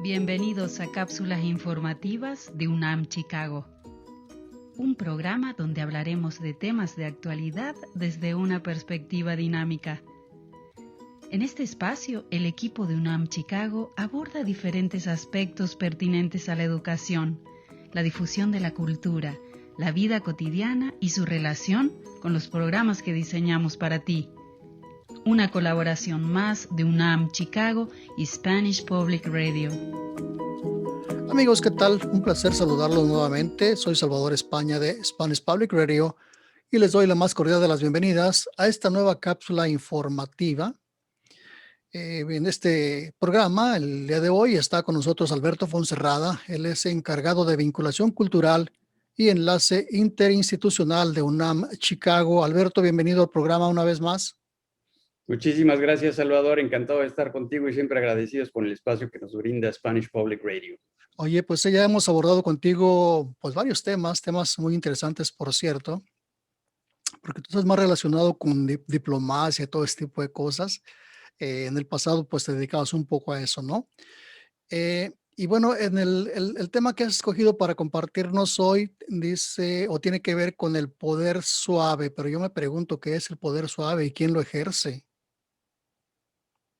Bienvenidos a Cápsulas Informativas de UNAM Chicago, un programa donde hablaremos de temas de actualidad desde una perspectiva dinámica. En este espacio, el equipo de UNAM Chicago aborda diferentes aspectos pertinentes a la educación, la difusión de la cultura, la vida cotidiana y su relación con los programas que diseñamos para ti. Una colaboración más de UNAM Chicago y Spanish Public Radio. Amigos, ¿qué tal? Un placer saludarlos nuevamente. Soy Salvador España de Spanish Public Radio y les doy la más cordial de las bienvenidas a esta nueva cápsula informativa. En este programa, el día de hoy, está con nosotros Alberto Fonserrada. Él es encargado de vinculación cultural y enlace interinstitucional de UNAM Chicago. Alberto, bienvenido al programa una vez más. Muchísimas gracias, Salvador. Encantado de estar contigo y siempre agradecidos por el espacio que nos brinda Spanish Public Radio. Oye, pues ya hemos abordado contigo pues varios temas muy interesantes, por cierto, porque tú estás más relacionado con diplomacia y todo este tipo de cosas. En el pasado pues te dedicabas un poco a eso, ¿no? Y bueno, en el tema que has escogido para compartirnos hoy dice o tiene que ver con el poder suave, pero yo me pregunto qué es el poder suave y quién lo ejerce.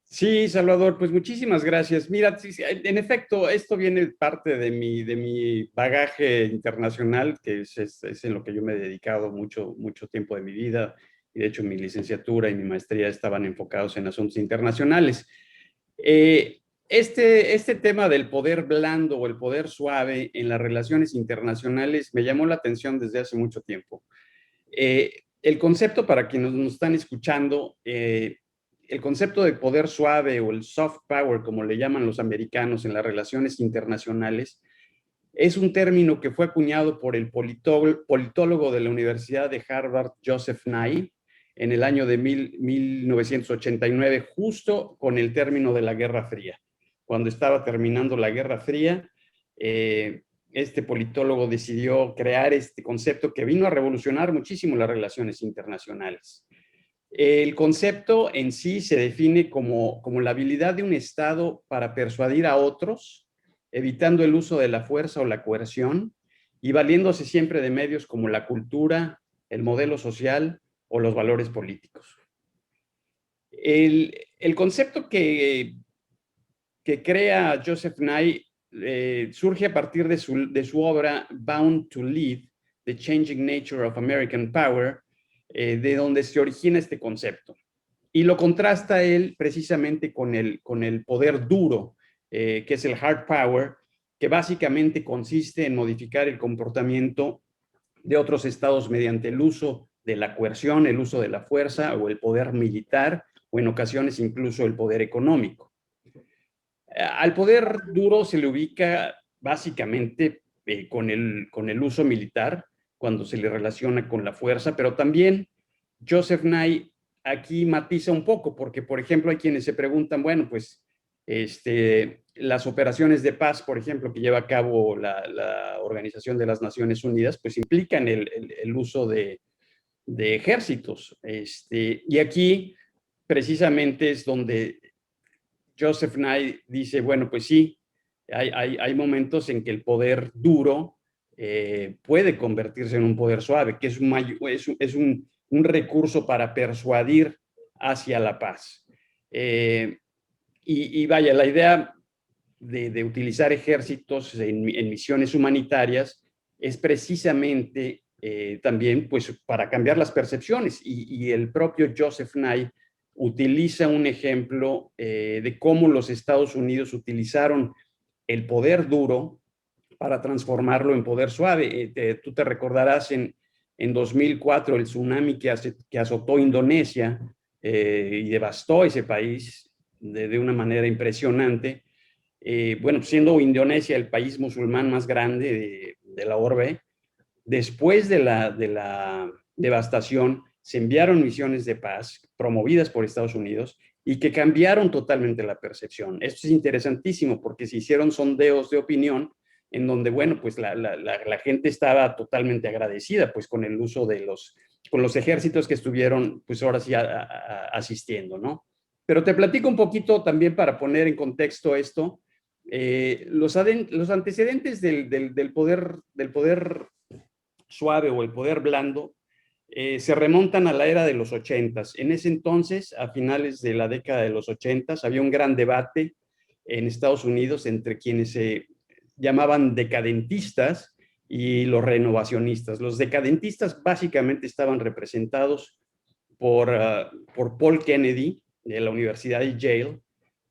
Sí, Salvador, pues muchísimas gracias. Mira, sí, en efecto, esto viene parte de mi bagaje internacional, que es en lo que yo me he dedicado mucho tiempo de mi vida. Y de hecho, mi licenciatura y mi maestría estaban enfocados en asuntos internacionales. Este tema del poder blando o el poder suave en las relaciones internacionales me llamó la atención desde hace mucho tiempo. El concepto, para quienes nos están escuchando, el concepto de poder suave o el soft power, como le llaman los americanos en las relaciones internacionales, es un término que fue acuñado por el politólogo de la Universidad de Harvard, Joseph Nye, en el año de 1989, justo con el término de la Guerra Fría. Cuando estaba terminando la Guerra Fría, este politólogo decidió crear este concepto que vino a revolucionar muchísimo las relaciones internacionales. El concepto en sí se define como la habilidad de un Estado para persuadir a otros, evitando el uso de la fuerza o la coerción y valiéndose siempre de medios como la cultura, el modelo social o los valores políticos. El concepto que crea Joseph Nye surge a partir de su obra Bound to Lead, The Changing Nature of American Power, de donde se origina este concepto. Y lo contrasta él precisamente con el poder duro, que es el hard power, que básicamente consiste en modificar el comportamiento de otros estados mediante el uso de la coerción, el uso de la fuerza o el poder militar, o en ocasiones incluso el poder económico. Al poder duro se le ubica básicamente con el uso militar, cuando se le relaciona con la fuerza, pero también Joseph Nye aquí matiza un poco, porque, por ejemplo, hay quienes se preguntan, bueno, pues, las operaciones de paz, por ejemplo, que lleva a cabo la Organización de las Naciones Unidas, pues implican el uso de ejércitos. Y aquí, precisamente, es donde Joseph Nye dice, bueno, pues sí, hay momentos en que el poder duro puede convertirse en un poder suave, que es un recurso para persuadir hacia la paz. Y vaya, la idea de utilizar ejércitos en misiones humanitarias es precisamente también pues, para cambiar las percepciones. Y el propio Joseph Nye utiliza un ejemplo de cómo los Estados Unidos utilizaron el poder duro para transformarlo en poder suave. Tú te recordarás en 2004 el tsunami que azotó Indonesia y devastó ese país de una manera impresionante. Bueno, siendo Indonesia el país musulmán más grande de la orbe, después de la devastación se enviaron misiones de paz promovidas por Estados Unidos y que cambiaron totalmente la percepción. Esto es interesantísimo porque se hicieron sondeos de opinión en donde, bueno, pues la gente estaba totalmente agradecida pues con el uso de con los ejércitos que estuvieron pues ahora sí asistiendo, ¿no? Pero te platico un poquito también para poner en contexto esto. Los antecedentes del poder suave o el poder blando se remontan a la era de los 80s. En ese entonces, a finales de la década de los 80s, había un gran debate en Estados Unidos entre quienes se llamaban decadentistas y los renovacionistas. Los decadentistas básicamente estaban representados por Paul Kennedy de la Universidad de Yale,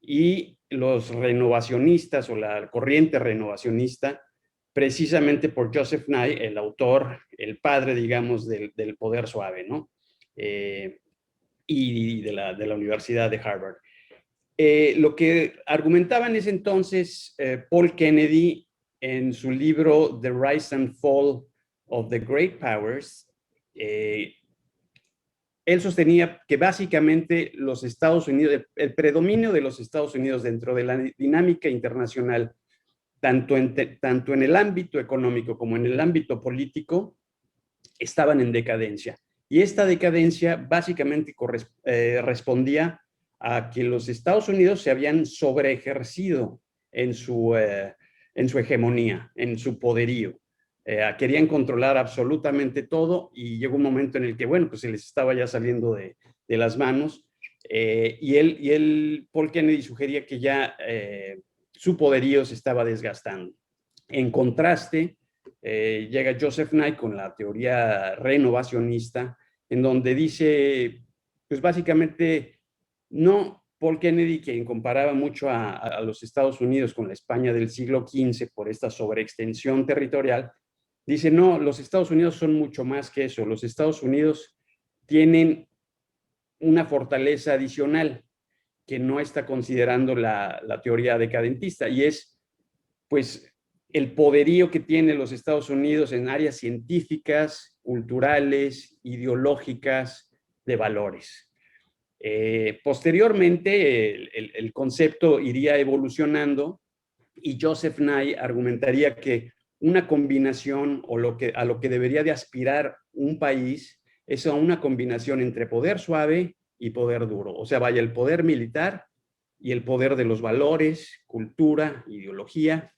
y los renovacionistas o la corriente renovacionista precisamente por Joseph Nye, el autor, el padre, digamos, del poder suave, ¿no? Y de la Universidad de Harvard. Lo que argumentaba en ese entonces Paul Kennedy en su libro The Rise and Fall of the Great Powers, él sostenía que básicamente los Estados Unidos, el predominio de los Estados Unidos dentro de la dinámica internacional, tanto en el ámbito económico como en el ámbito político, estaban en decadencia. Y esta decadencia básicamente respondía a que los Estados Unidos se habían sobreejercido en su hegemonía, en su poderío. Querían controlar absolutamente todo, y llegó un momento en el que, bueno, pues se les estaba ya saliendo de las manos, y Paul Kennedy sugería que ya su poderío se estaba desgastando. En contraste, llega Joseph Nye con la teoría renovacionista, en donde dice, pues básicamente, no Paul Kennedy, quien comparaba mucho a los Estados Unidos con la España del siglo XV por esta sobreextensión territorial, dice, no, los Estados Unidos son mucho más que eso. Los Estados Unidos tienen una fortaleza adicional que no está considerando la teoría decadentista, y es, pues, el poderío que tienen los Estados Unidos en áreas científicas, culturales, ideológicas, de valores. Posteriormente, el concepto iría evolucionando, y Joseph Nye argumentaría que una combinación, o a lo que debería de aspirar un país, es a una combinación entre poder suave y poder duro. O sea, vaya, el poder militar y el poder de los valores, cultura, ideología.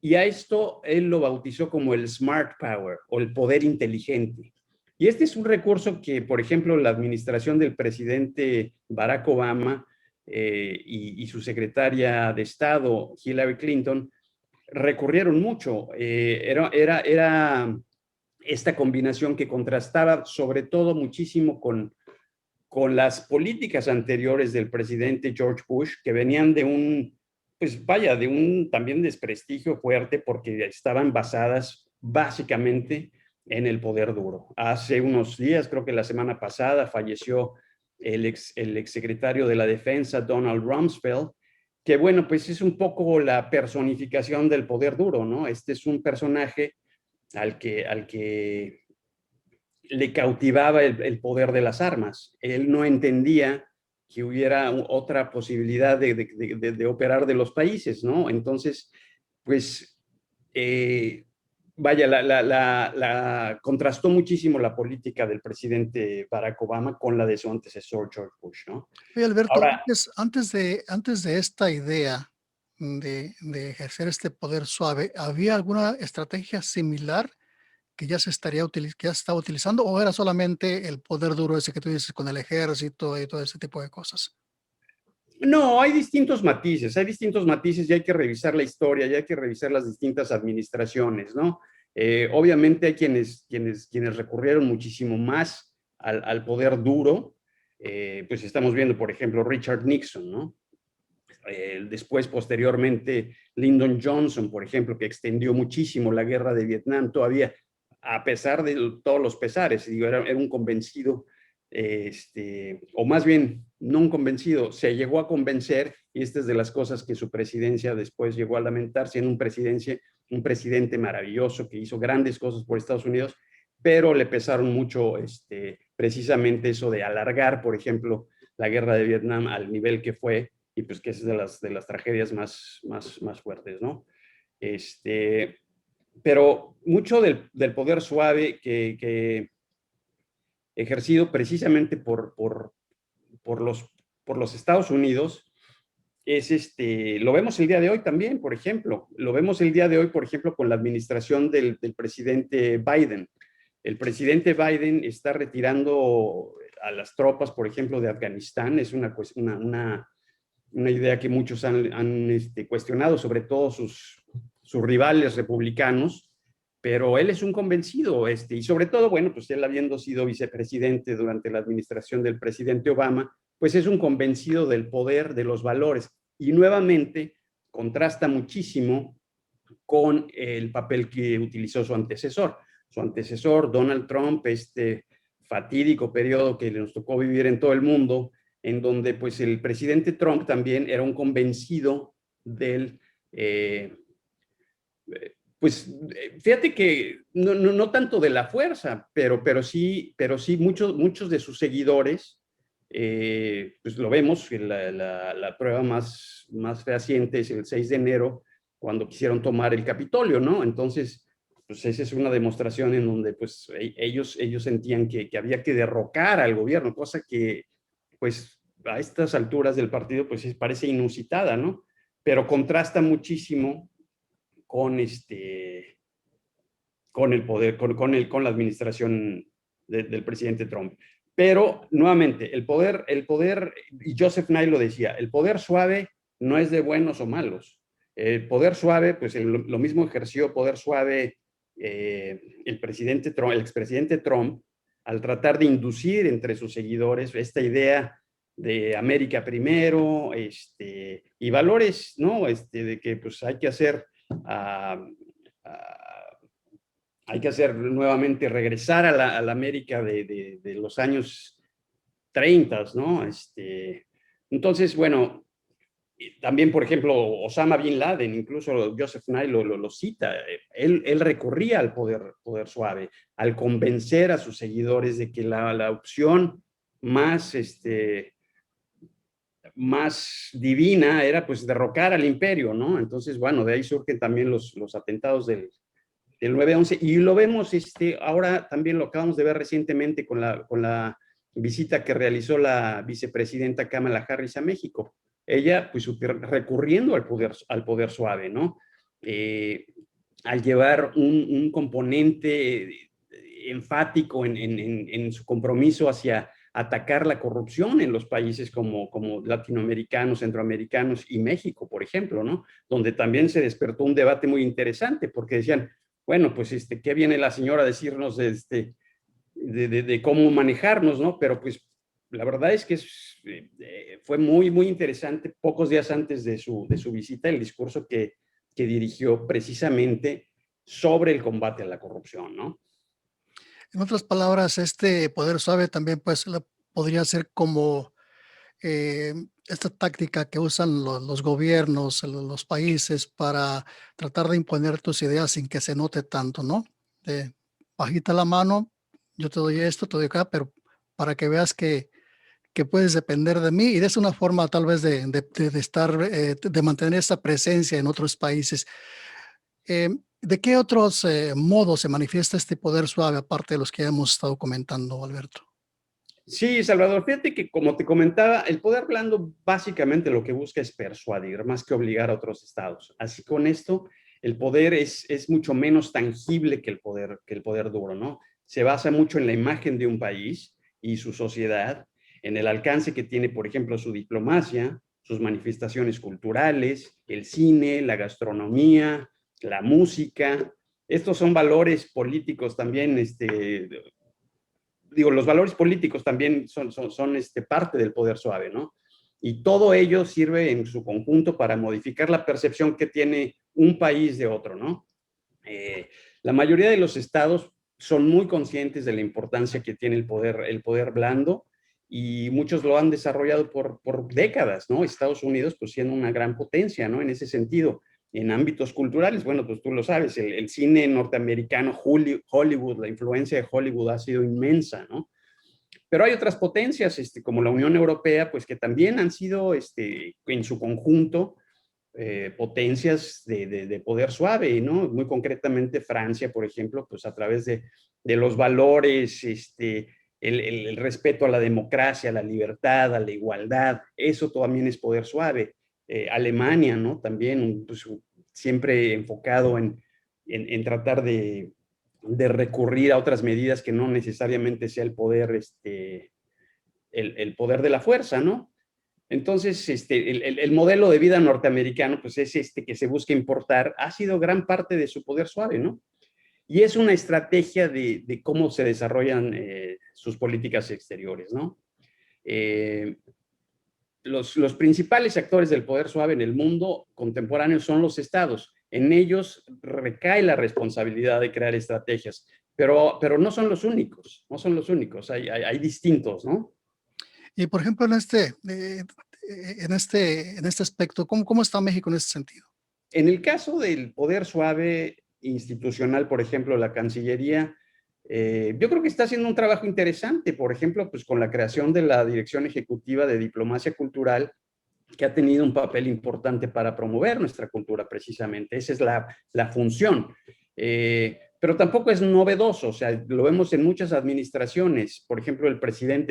Y a esto él lo bautizó como el smart power, o el poder inteligente. Y este es un recurso que, por ejemplo, la administración del presidente Barack Obama y su secretaria de Estado, Hillary Clinton, recurrieron mucho. Era esta combinación que contrastaba sobre todo muchísimo con las políticas anteriores del presidente George Bush, que venían de pues vaya, de un también desprestigio fuerte, porque estaban basadas básicamente en el poder duro. Hace unos días, creo que la semana pasada, falleció el exsecretario de la Defensa, Donald Rumsfeld, que bueno, pues es un poco la personificación del poder duro, ¿no? Este es un personaje al que le cautivaba el poder de las armas. Él no entendía que hubiera otra posibilidad de operar de los países, ¿no? Entonces, pues, vaya, contrastó muchísimo la política del presidente Barack Obama con la de su antecesor George Bush, ¿no? Oye, Alberto, Ahora, antes de esta idea de ejercer este poder suave, ¿había alguna estrategia similar que ya se estaba utilizando, o era solamente el poder duro ese que tú dices con el ejército y todo ese tipo de cosas? no, hay distintos matices, y hay que revisar la historia, y hay que revisar las distintas administraciones, ¿no? Obviamente hay quienes recurrieron muchísimo más al poder duro, pues estamos viendo, por ejemplo, Richard Nixon, ¿no? Después, posteriormente, Lyndon Johnson, por ejemplo, que extendió muchísimo la guerra de Vietnam, todavía, a pesar de todos los pesares, digo, era un convencido, o más bien, no un convencido, se llegó a convencer, y esta es de las cosas que su presidencia después llegó a lamentar, siendo un presidente maravilloso que hizo grandes cosas por Estados Unidos, pero le pesaron mucho precisamente eso de alargar, por ejemplo, la guerra de Vietnam al nivel que fue, y pues que es de las tragedias más fuertes, ¿no? Pero mucho del poder suave que ejercido precisamente por los Estados Unidos, lo vemos el día de hoy también, por ejemplo. Lo vemos el día de hoy, por ejemplo, con la administración del presidente Biden. El presidente Biden está retirando a las tropas, por ejemplo, de Afganistán. Es una idea que muchos han cuestionado, sobre todo sus rivales republicanos, pero él es un convencido, y sobre todo, bueno, pues él habiendo sido vicepresidente durante la administración del presidente Obama, pues es un convencido del poder, de los valores, y nuevamente contrasta muchísimo con el papel que utilizó su antecesor. Su antecesor, Donald Trump, fatídico periodo que nos tocó vivir en todo el mundo, en donde pues el presidente Trump también era un convencido del... pues fíjate que no tanto de la fuerza, pero sí muchos de sus seguidores, pues lo vemos, la prueba más fehaciente es el 6 de enero, cuando quisieron tomar el Capitolio, ¿no? Entonces, pues esa es una demostración en donde pues ellos sentían que había que derrocar al gobierno, cosa que pues a estas alturas del partido pues parece inusitada, ¿no? Pero contrasta muchísimo con con el poder, con la administración del presidente Trump. Pero, nuevamente, el poder, y Joseph Nye lo decía, el poder suave no es de buenos o malos. El poder suave, pues lo mismo ejerció poder suave el expresidente Trump, al tratar de inducir entre sus seguidores esta idea de América primero, y valores, ¿no? De que pues hay que hacer hay que hacer nuevamente, regresar a la América de los años 30, ¿no? Entonces, bueno, también, por ejemplo, Osama Bin Laden, incluso Joseph Nye lo cita, él recurría al poder suave, al convencer a sus seguidores de que la opción más, más divina era pues derrocar al imperio, ¿no? Entonces, bueno, de ahí surgen también los atentados del 9/11, y lo vemos ahora también, lo acabamos de ver recientemente con la visita que realizó la vicepresidenta Kamala Harris a México. Ella, pues, recurriendo al poder suave, ¿no? Al llevar un componente enfático en su compromiso hacia atacar la corrupción en los países como latinoamericanos, centroamericanos y México, por ejemplo, ¿no? Donde también se despertó un debate muy interesante, porque decían, bueno, pues, ¿qué viene la señora a decirnos de cómo manejarnos, ¿no? Pero pues la verdad es que fue muy interesante, pocos días antes de su visita, el discurso que dirigió precisamente sobre el combate a la corrupción, ¿no? En otras palabras, este poder suave también pues podría ser como esta táctica que usan los gobiernos, los países para tratar de imponer tus ideas sin que se note tanto, ¿no? De bajita la mano, yo te doy esto, te doy acá, pero para que veas que puedes depender de mí, y es una forma tal vez de estar, de mantener esa presencia en otros países. ¿De qué otros modos se manifiesta este poder suave, aparte de los que ya hemos estado comentando, Alberto? Sí, Salvador, fíjate que como te comentaba, el poder blando básicamente lo que busca es persuadir, más que obligar a otros estados. Así con esto, el poder es mucho menos tangible que el poder duro, ¿no? Se basa mucho en la imagen de un país y su sociedad, en el alcance que tiene, por ejemplo, su diplomacia, sus manifestaciones culturales, el cine, la gastronomía, la música. Estos son valores políticos también, digo, los valores políticos también son parte del poder suave, ¿no? Y todo ello sirve en su conjunto para modificar la percepción que tiene un país de otro, ¿no? La mayoría de los estados son muy conscientes de la importancia que tiene el poder blando, y muchos lo han desarrollado por décadas, ¿no? Estados Unidos, pues, siendo una gran potencia, ¿no? En ese sentido, en ámbitos culturales, bueno, pues tú lo sabes, el cine norteamericano, Hollywood, la influencia de Hollywood ha sido inmensa, ¿no? Pero hay otras potencias, como la Unión Europea, pues que también han sido, en su conjunto, potencias de poder suave, ¿no? Muy concretamente Francia, por ejemplo, pues a través de los valores, el respeto a la democracia, a la libertad, a la igualdad, eso también es poder suave. Alemania, ¿no? También, pues, siempre enfocado en tratar de recurrir a otras medidas que no necesariamente sea el poder, el poder de la fuerza, ¿no? Entonces, el modelo de vida norteamericano, pues es que se busca importar, ha sido gran parte de su poder suave, ¿no? Y es una estrategia de cómo se desarrollan sus políticas exteriores, ¿no? Los principales actores del poder suave en el mundo contemporáneo son los estados. En ellos recae la responsabilidad de crear estrategias, pero no son los únicos, no son los únicos, hay distintos, ¿no? Y por ejemplo, en este aspecto, ¿cómo está México en este sentido? En el caso del poder suave institucional, por ejemplo, la Cancillería, yo creo que está haciendo un trabajo interesante, por ejemplo, pues con la creación de la Dirección Ejecutiva de Diplomacia Cultural, que ha tenido un papel importante para promover nuestra cultura, precisamente. Esa es la función. Pero tampoco es novedoso, o sea, lo vemos en muchas administraciones. Por ejemplo, el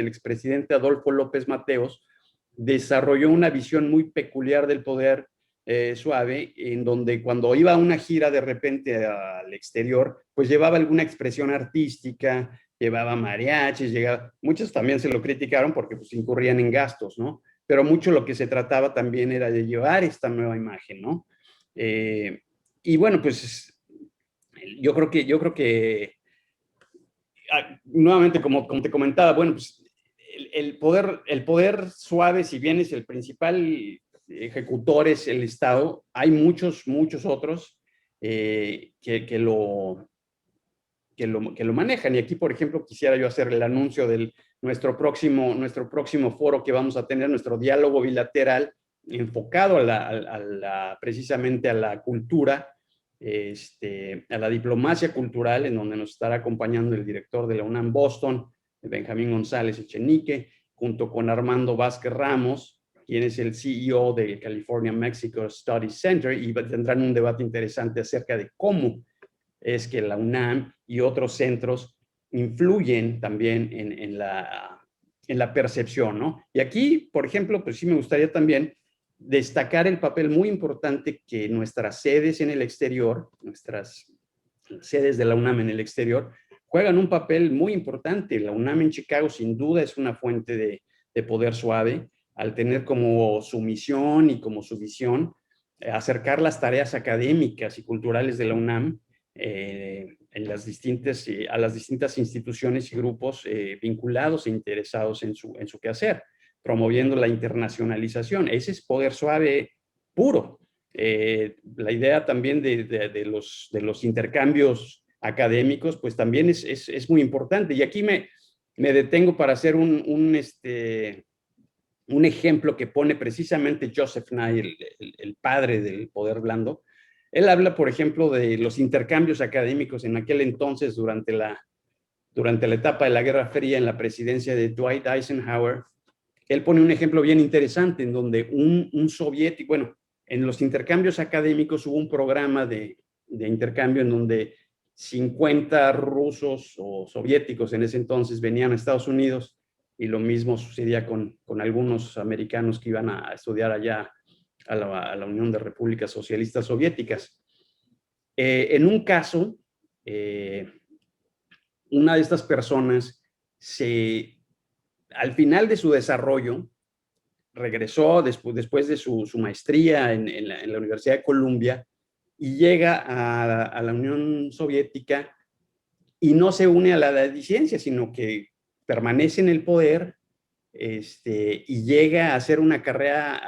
expresidente Adolfo López Mateos, desarrolló una visión muy peculiar del poder suave, en donde cuando iba a una gira de repente al exterior, pues llevaba alguna expresión artística, llevaba mariachis, muchos también se lo criticaron porque pues incurrían en gastos, ¿no? Pero mucho lo que se trataba también era de llevar esta nueva imagen, ¿no? Y bueno, pues yo creo que nuevamente, como te comentaba, bueno, pues el poder suave, si bien es el principal ejecutor, es el Estado, hay muchos otros que lo manejan. Y aquí, por ejemplo, quisiera yo hacer el anuncio de nuestro próximo foro que vamos a tener, nuestro diálogo bilateral enfocado precisamente a la cultura, a la diplomacia cultural, en donde nos estará acompañando el director de la UNAM Boston, Benjamín González Echenique, junto con Armando Vázquez Ramos, quien es el CEO del California Mexico Studies Center, y tendrán un debate interesante acerca de cómo es que la UNAM y otros centros influyen también en la percepción, ¿no? Y aquí, por ejemplo, pues sí me gustaría también destacar el papel muy importante que nuestras sedes en el exterior, nuestras sedes de la UNAM en el exterior, juegan un papel muy importante. La UNAM en Chicago sin duda es una fuente de poder suave, al tener como su misión y como su visión acercar las tareas académicas y culturales de la UNAM a las distintas instituciones y grupos vinculados e interesados en su quehacer, promoviendo la internacionalización. Ese es poder suave puro. La idea también de los intercambios académicos, pues también es muy importante. Y aquí me detengo para hacer un ejemplo que pone precisamente Joseph Nye, el padre del poder blando. Él habla, por ejemplo, de los intercambios académicos en aquel entonces, durante la etapa de la Guerra Fría, en la presidencia de Dwight Eisenhower. Él pone un ejemplo bien interesante en donde un soviético, bueno, en los intercambios académicos hubo un programa de intercambio en donde 50 rusos o soviéticos en ese entonces venían a Estados Unidos, y lo mismo sucedía con algunos americanos que iban a estudiar allá a la Unión de Repúblicas Socialistas Soviéticas. En un caso, una de estas personas al final de su desarrollo, regresó después de su maestría en la Universidad de Columbia, y llega a la Unión Soviética y no se une a la disidencia, sino que permanece en el poder, y llega a hacer una carrera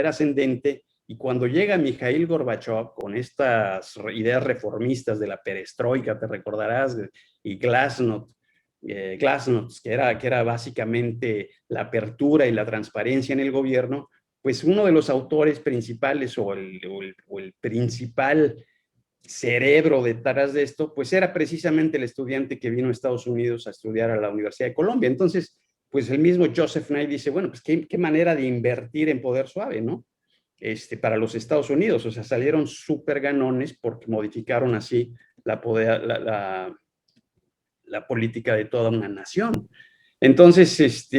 ascendente. Y cuando llega Mikhail Gorbachev con estas ideas reformistas de la perestroika, te recordarás, y Glasnost, que era básicamente la apertura y la transparencia en el gobierno, pues uno de los autores principales o el principal cerebro detrás de esto, pues era precisamente el estudiante que vino a Estados Unidos a estudiar a la Universidad de Colombia. Entonces, pues el mismo Joseph Nye dice, bueno, pues qué manera de invertir en poder suave, ¿no? Para los Estados Unidos, o sea, salieron súper ganones porque modificaron así la política de toda una nación. Entonces,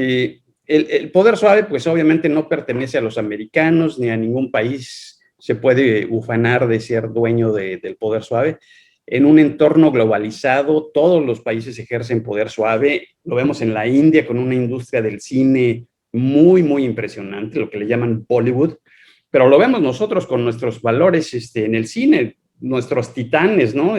el poder suave, pues obviamente no pertenece a los americanos ni a ningún país se puede ufanar de ser dueño del poder suave. En un entorno globalizado, todos los países ejercen poder suave. Lo vemos en la India con una industria del cine muy, muy impresionante, lo que le llaman Bollywood. Pero lo vemos nosotros con nuestros valores en el cine, nuestros titanes, ¿no?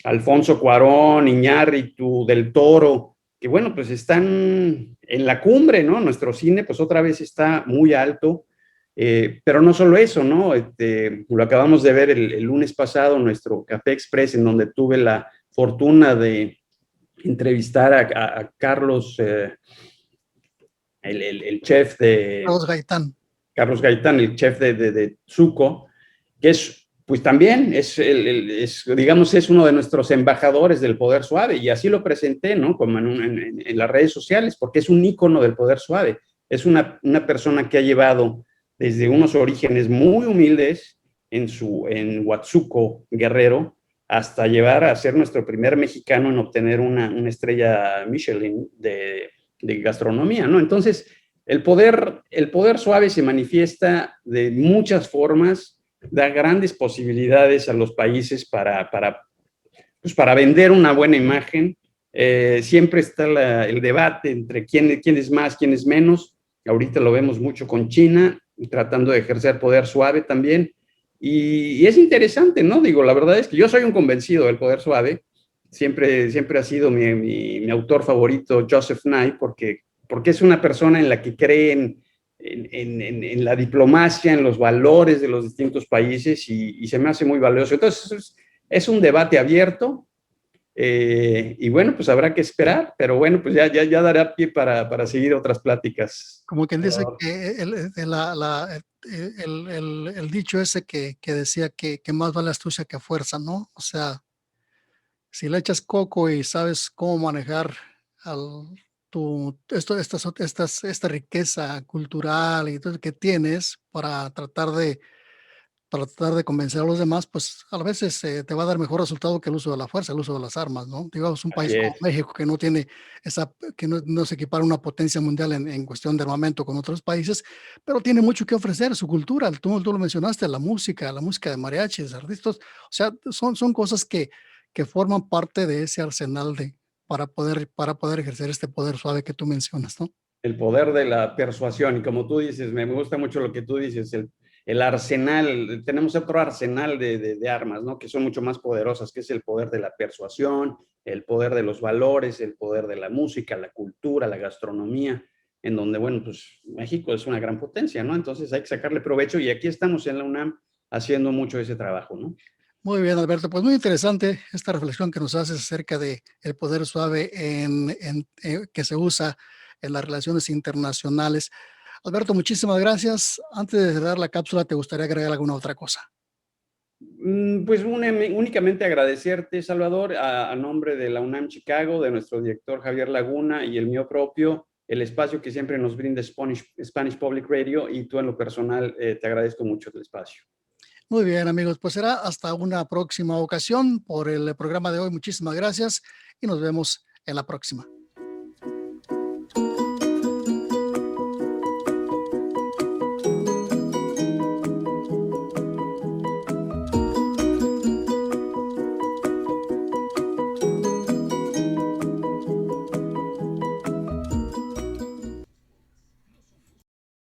Alfonso Cuarón, Iñárritu, Del Toro, que bueno, pues están en la cumbre, ¿no? Nuestro cine, pues otra vez está muy alto. Pero no solo eso, ¿no? Lo acabamos de ver el lunes pasado, nuestro Café Express, en donde tuve la fortuna de entrevistar a Carlos, el chef de... Carlos Gaitán. Carlos Gaitán, el chef de Zuko, que es, pues también digamos, es uno de nuestros embajadores del poder suave, y así lo presenté, ¿no? Como en las redes sociales, porque es un ícono del poder suave. Es una persona que ha llevado desde unos orígenes muy humildes en Huatzuco, Guerrero, hasta llevar a ser nuestro primer mexicano en obtener una estrella Michelin de gastronomía, ¿no? Entonces, el poder suave se manifiesta de muchas formas, da grandes posibilidades a los países pues para vender una buena imagen. Siempre está el debate entre quién es más, quién es menos. Ahorita lo vemos mucho con China, tratando de ejercer poder suave también. Y es interesante, ¿no? Digo, la verdad es que yo soy un convencido del poder suave. Siempre ha sido mi autor favorito, Joseph Nye, porque es una persona en la que cree en la diplomacia, en los valores de los distintos países, y se me hace muy valioso. Entonces, es un debate abierto, y bueno, pues habrá que esperar, pero bueno, pues ya dará pie para seguir otras pláticas. Como quien dice que el dicho ese que decía que más vale astucia que fuerza, ¿no? O sea, si le echas coco y sabes cómo manejar esta riqueza cultural y todo que tienes para tratar de convencer a los demás, pues a veces te va a dar mejor resultado que el uso de la fuerza, el uso de las armas, ¿no? Digamos, un país Así como es. México que no tiene que no se equipara una potencia mundial en cuestión de armamento con otros países, pero tiene mucho que ofrecer, su cultura, tú lo mencionaste, la música de mariachis, artistas, o sea, son cosas que forman parte de ese arsenal para poder ejercer este poder suave que tú mencionas, ¿no? El poder de la persuasión, y como tú dices, me gusta mucho lo que tú dices, el arsenal, tenemos otro arsenal de armas, ¿no? Que son mucho más poderosas, que es el poder de la persuasión, el poder de los valores, el poder de la música, la cultura, la gastronomía, en donde, bueno, pues México es una gran potencia, ¿no? Entonces hay que sacarle provecho, y aquí estamos en la UNAM haciendo mucho ese trabajo, ¿no? Muy bien, Alberto. Pues muy interesante esta reflexión que nos haces acerca de el poder suave que se usa en las relaciones internacionales. Alberto, muchísimas gracias. Antes de cerrar la cápsula, ¿te gustaría agregar alguna otra cosa? Pues únicamente agradecerte, Salvador, a nombre de la UNAM Chicago, de nuestro director Javier Laguna y el mío propio, el espacio que siempre nos brinda Spanish Public Radio, y tú en lo personal te agradezco mucho el espacio. Muy bien, amigos. Pues será hasta una próxima ocasión por el programa de hoy. Muchísimas gracias y nos vemos en la próxima.